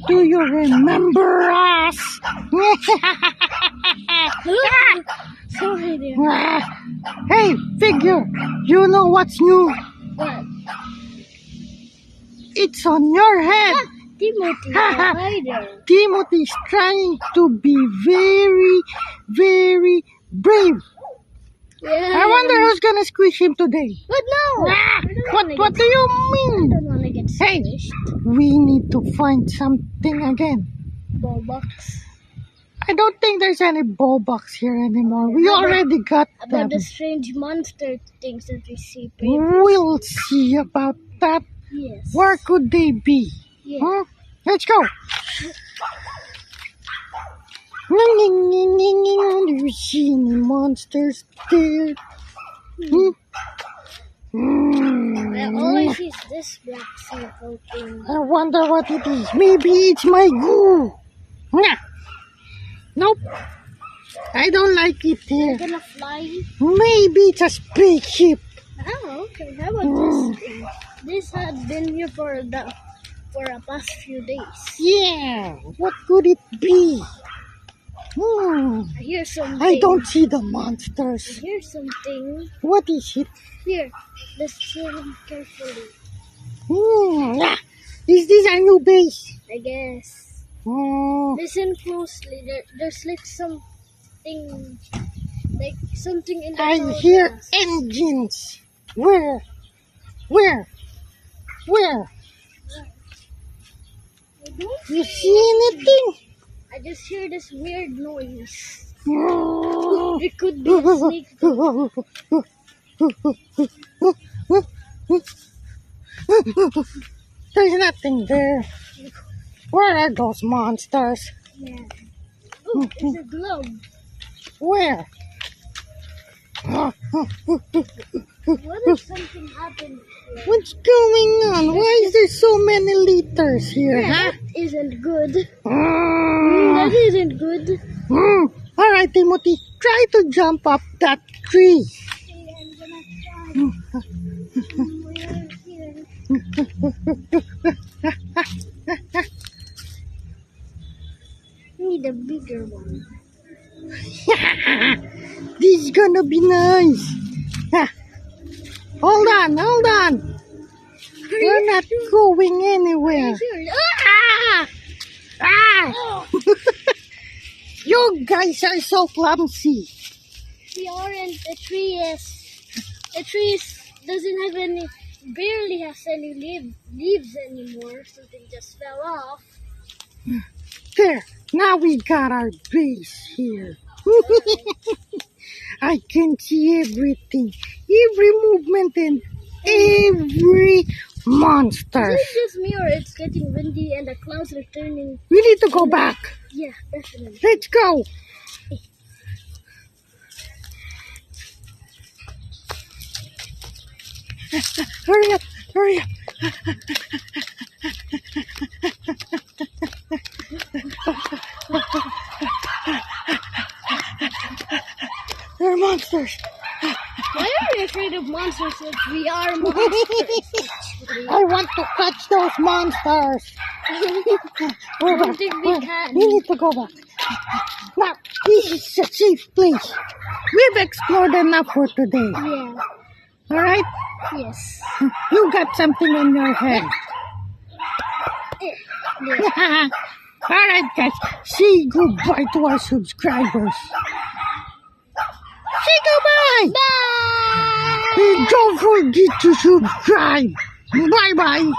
Do you remember us? Sorry there. Hey, Figure, you know what's new? What? It's on your head. Timothy, hi there. Timothy's trying to be very, very brave. Yeah. I wonder who's gonna squish him today. But no! What do you I mean? don't want to get Hey, squished. we need to find something again. Ball box. I don't think there's any ball box here anymore. We How about- already got About them. the strange monster things that we see. We'll see about that. Yes. Where could they be? Yeah. Huh? Let's go. Do you see any monsters there? Well, all I see is this black circle thing. I wonder what it is. Maybe it's my goo. Nah. Nope. I don't like it here. Gonna fly? Maybe it's a spaceship. Oh, okay. How about this thing? This had been here for a past few days. Yeah. What could it be? I hear something. I don't see the I monsters. hear something. What is it? Here, let's listen carefully. Yeah. Is this our new base? I guess. Oh. Listen closely. There's like something in the I clouds. hear engines. Where? Where? Where? I don't- You see anything? I just hear this weird noise. Oh. It could be a snake. There's nothing there. Where are those monsters? Yeah. Oh, it's a glove. Where? What if something happened? Here? What's going on? Why is there so many liters here, Yeah, huh? that isn't good. Mm. That isn't good. All right, Timothy, try to jump up that tree. Okay, I'm gonna try. Need a bigger one. This is gonna be nice. Ah. Hold on. We're not going anywhere. Ah! Ah! Oh, You guys are so clumsy. we aren't. The tree doesn't have any, barely has any leaves anymore. Something just fell off. There, now we got our base here. I can see everything, every movement and every monster. Is it just me or it's getting windy and the clouds are turning? We need to go back. Yeah, definitely. Let's go. Hurry up. There are monsters. Why are you afraid of monsters if we are monsters? I want to catch those monsters. I don't think we can. We need to go back. Now, this is a safe place. We've explored enough for today. Yeah. All right? Yes. You got something in your head. Yeah. All right, guys. Say goodbye to our subscribers. Say goodbye. Bye. And don't forget to subscribe. Bye-bye.